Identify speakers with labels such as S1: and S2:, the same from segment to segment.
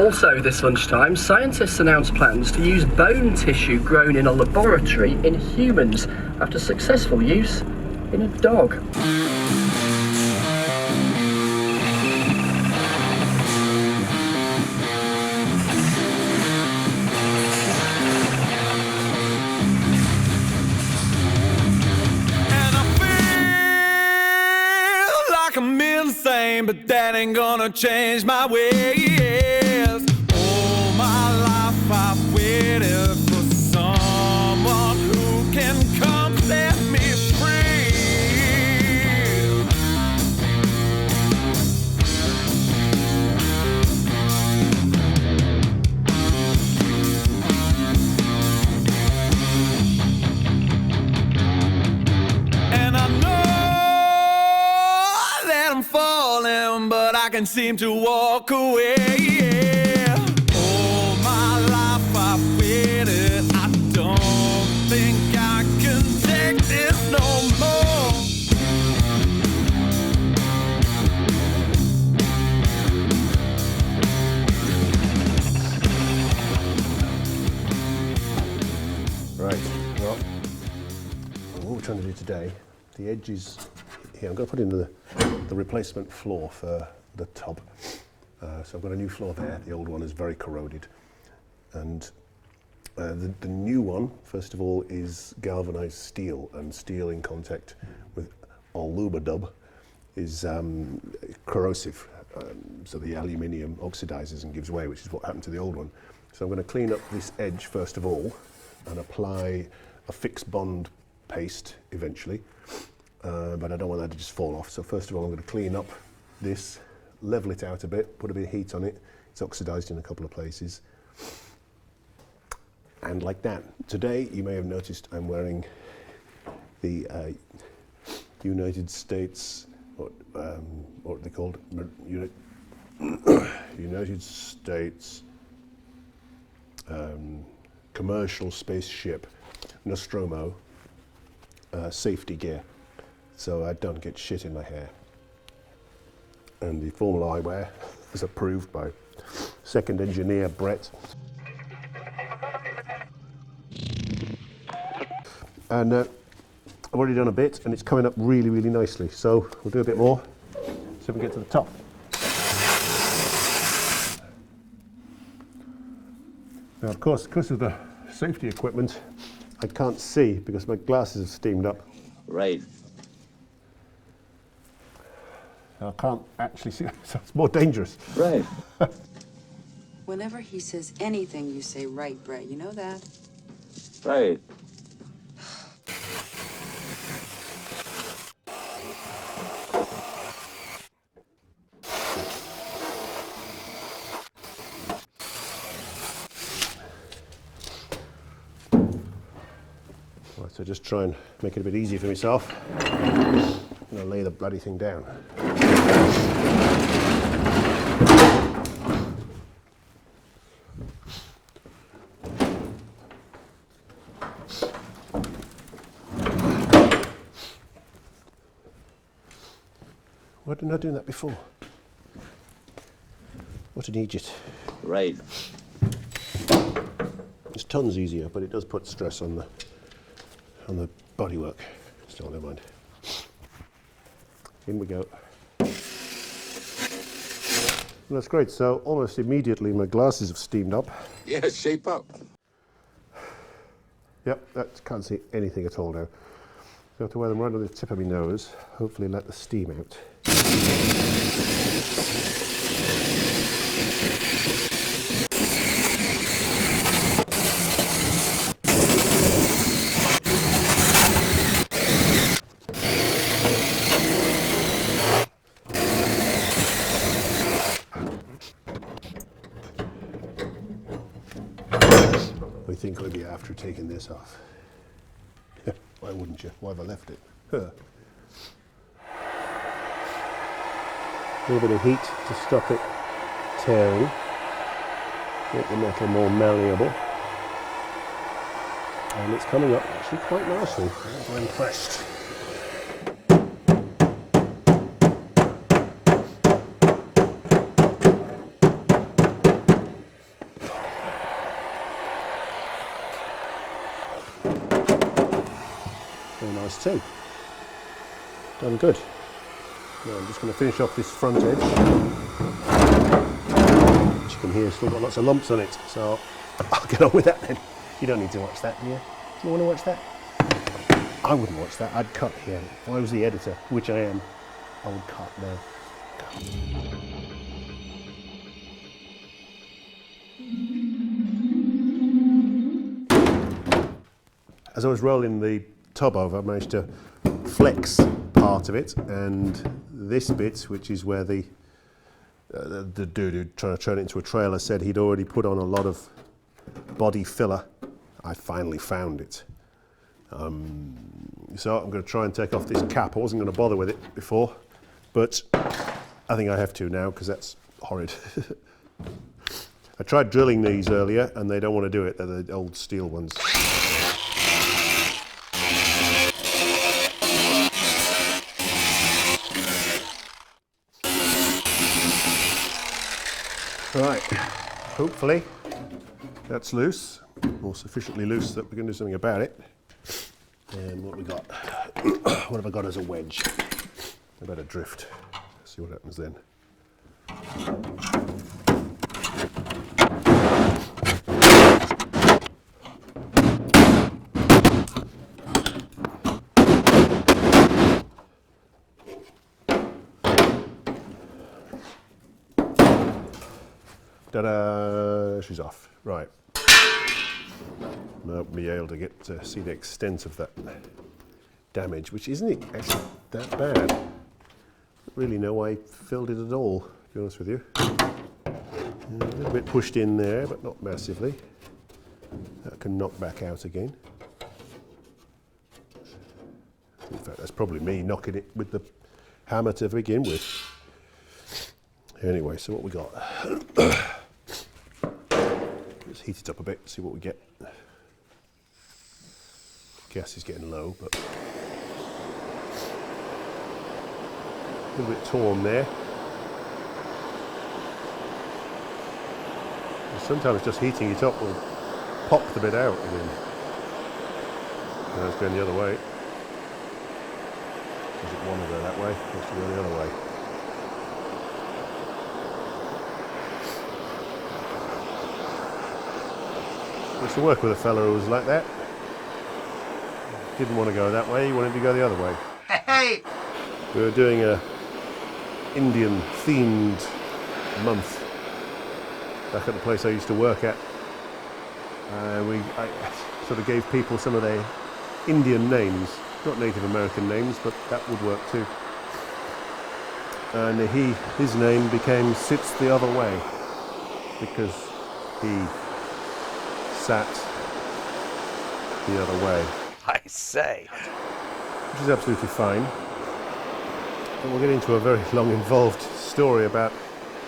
S1: Also this lunchtime, scientists announced plans to use bone tissue grown in a laboratory in humans after successful use in a dog.
S2: I'm insane, but that ain't gonna change my ways. All my life I've waited for someone who can come set me free. And I know I'm falling, but I can seem to walk away. All my life I've waited. I don't think I can take this no more.
S3: Right, well, what we're trying to do today, the edges here, I'm going to put in the replacement floor for the tub. So I've got a new floor there. The old one is very corroded. And the new one, first of all, is galvanized steel, and steel in contact with alumidub is corrosive. So the aluminium oxidizes and gives way, which is what happened to the old one. So I'm going to clean up this edge first of all and apply a fixed bond paste eventually. But I don't want that to just fall off. So first of all, I'm going to clean up this, level it out a bit, put a bit of heat on it. It's oxidized in a couple of places. And like that. Today, you may have noticed I'm wearing the United States, what are they called? United States commercial spaceship Nostromo safety gear, so I don't get shit in my hair. And the formula I wear is approved by second engineer Brett. And I've already done a bit, and it's coming up really, really nicely. So we'll do a bit more, so we get to the top. Now, of course, because of the safety equipment, I can't see because my glasses have steamed up.
S4: Right.
S3: I can't actually see, so it's more dangerous.
S4: Right.
S5: Whenever he says anything, you say, right, Brett. You know that?
S4: Right.
S3: Right, so just try and make it a bit easier for myself. I'm going to lay the bloody thing down. Why didn't I do that before? What an idiot.
S4: Right.
S3: It's tons easier, but it does put stress on the bodywork. Still, never mind. In we go. Well, that's great. So almost immediately my glasses have steamed up.
S6: Yeah, shape up.
S3: Yep, that can't see anything at all now. So I have to wear them right on the tip of my nose, hopefully let the steam out. I think I'll be after taking this off. Why wouldn't you? Why have I left it? Huh. A little bit of heat to stop it tearing. Make the metal more malleable. And it's coming up actually quite nicely. I'm impressed. nice too. Done good. Now I'm just going to finish off this front edge. As you can hear, still got lots of lumps on it, so I'll get on with that then. You don't need to watch that, do you? Do you want to watch that? I wouldn't watch that. I'd cut here. If I was the editor, which I am, I would cut now. As I was rolling the tub over, I managed to flex part of it, and this bit, which is where the dude who trying to turn it into a trailer said he'd already put on a lot of body filler. I finally found it. So I'm going to try and take off this cap. I wasn't going to bother with it before, but I think I have to now because that's horrid. I tried drilling these earlier and they don't want to do it. They're the old steel ones. Right, hopefully that's loose, or sufficiently loose that we can do something about it. And what we got? What have I got as a wedge? I better drift. See what happens then. Ta-da! She's off. Right. Won't be able to get to see the extent of that damage, which isn't actually that bad. Don't really know why I filled it at all, to be honest with you. A little bit pushed in there, but not massively. That can knock back out again. In fact, that's probably me knocking it with the hammer to begin with. Anyway, so what we got? Let's heat it up a bit, see what we get. Gas is getting low, but a little bit torn there. And sometimes just heating it up will pop the bit out again. Now it's going the other way. Does it want to go that way? It wants to go the other way. I used to work with a fellow who was like that. Didn't want to go that way, he wanted to go the other way. Hey! We were doing a Indian themed month back at the place I used to work at. I sort of gave people some of their Indian names, not Native American names, but that would work too. And his name became Sits the Other Way because he sat the other way.
S6: I say.
S3: Which is absolutely fine. And we'll get into a very long involved story about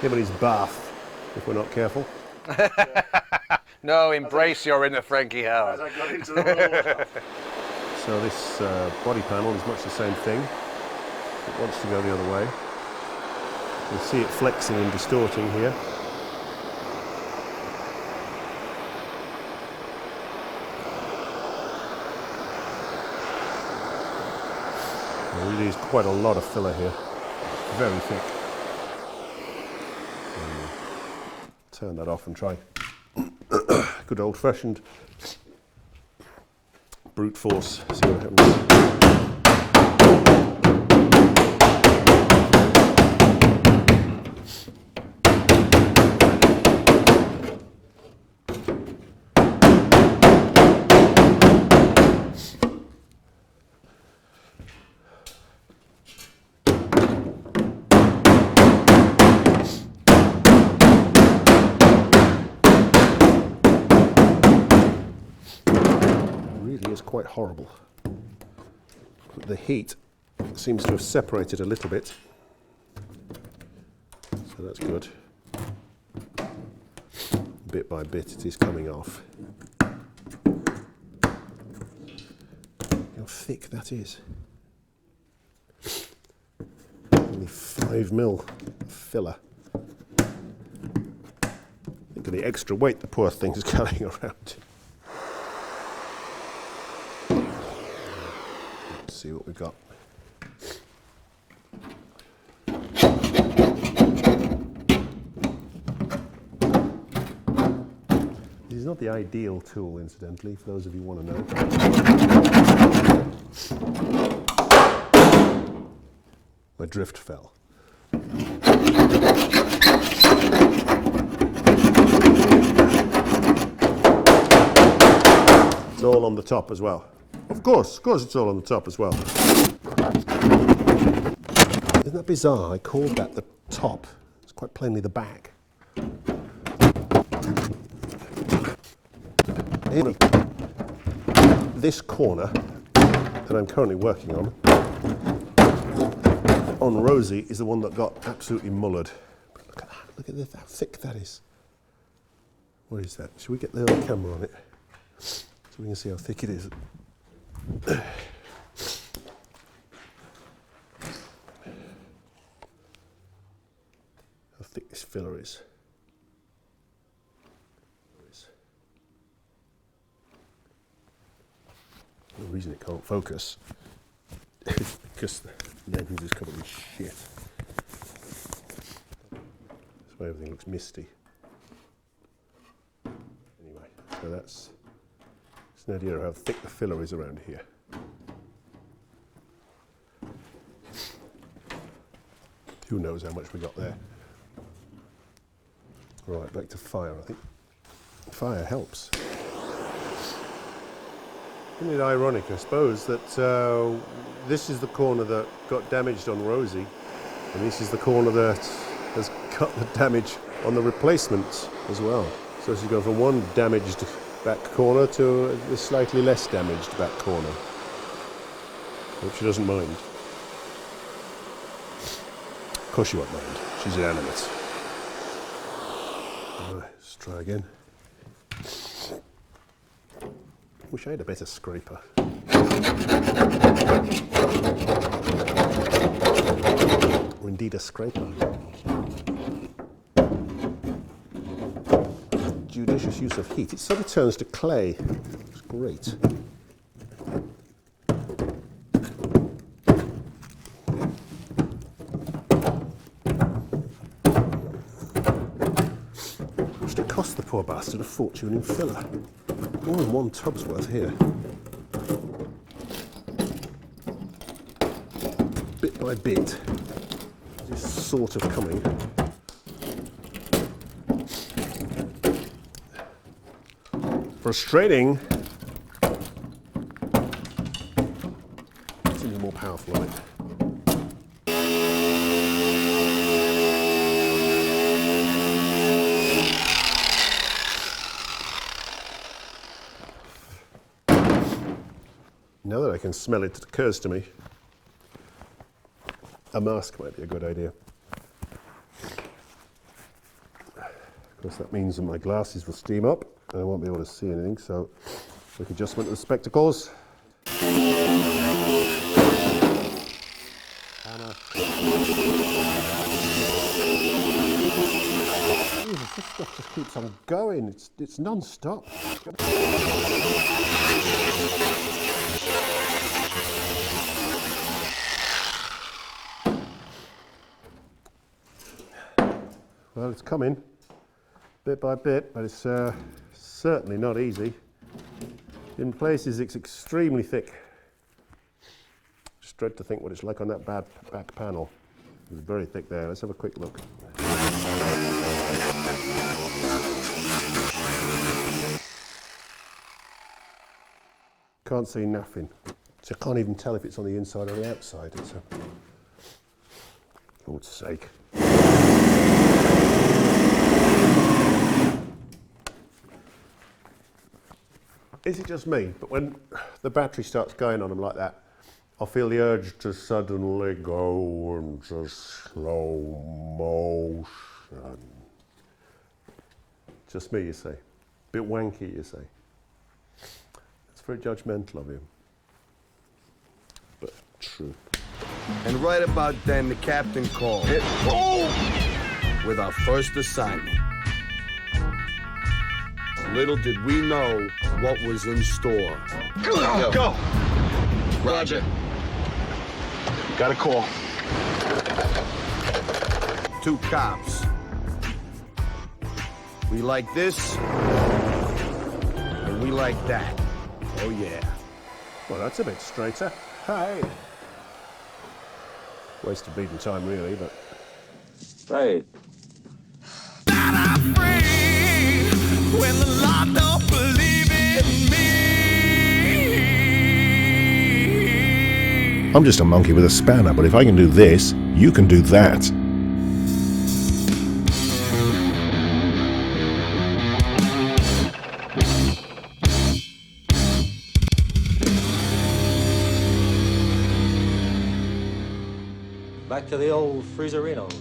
S3: him and his bath, if we're not careful.
S6: No, embrace your inner Frankie Howard.
S3: As I got into the water. So this body panel is much the same thing. It wants to go the other way. You can see it flexing and distorting here. There really is quite a lot of filler here. Very thick. Turn that off and try good old-fashioned brute force. See what happens. Is quite horrible. But the heat seems to have separated a little bit, so that's good. Bit by bit it is coming off. How thick that is. Only 5mm filler. Think of the extra weight the poor thing's carrying around. see what we've got. This is not the ideal tool, incidentally, for those of you who want to know. My drift fell. It's all on the top as well. Of course it's all on the top as well. Isn't that bizarre? I called that the top. It's quite plainly the back. This corner that I'm currently working on Rosie is the one that got absolutely mullered. But look at that, look at this, how thick that is. What is that? Should we get the other camera on it so we can see how thick it is? How thick this filler is. The reason it can't focus is because the lens is covered in shit. That's why everything looks misty. Anyway, so that's an idea of how thick the filler is around here. Who knows how much we got there. Right, back to fire, I think. Fire helps. Isn't it ironic, I suppose, that this is the corner that got damaged on Rosie, and this is the corner that has got the damage on the replacements as well. So she's gone from one damaged back corner to a slightly less damaged back corner, which she doesn't mind. Of course she won't mind, she's an animate. Right, let's try again. Wish I had a better scraper. Or indeed a scraper. Judicious use of heat. It sort of turns to clay. It's great. Must have cost the poor bastard a fortune in filler. More than one tub's worth here. Bit by bit, this is sort of coming. Frustrating. Something more powerful on it. Now that I can smell it, it occurs to me a mask might be a good idea. Of course, that means that my glasses will steam up and I won't be able to see anything, so quick adjustment of the spectacles. Hammer. Jesus, this stuff just keeps on going. It's non-stop. Well, it's coming, bit by bit, but it's certainly not easy. In places, it's extremely thick. Just dread to think what it's like on that back panel. It's very thick there. Let's have a quick look. Can't see nothing. So I can't even tell if it's on the inside or the outside. It's a... Lord's sake. Is it just me? But when the battery starts going on them like that, I feel the urge to suddenly go into slow motion. Just me, you say. Bit wanky, you say. It's very judgmental of you. But true.
S7: And right about then, the captain called. Hit boom! With our first assignment. Little did we know what was in store.
S2: Go!
S7: Roger.
S8: Got a call.
S7: 2 cops. We like this, and we like that. Oh, yeah.
S3: Well, that's a bit straighter. Hey. Waste of beating time, really, but...
S4: Right.
S2: I'm free when the law don't believe in me.
S3: I'm just a monkey with a spanner, but if I can do this, you can do that.
S4: Back to the old freezerinos.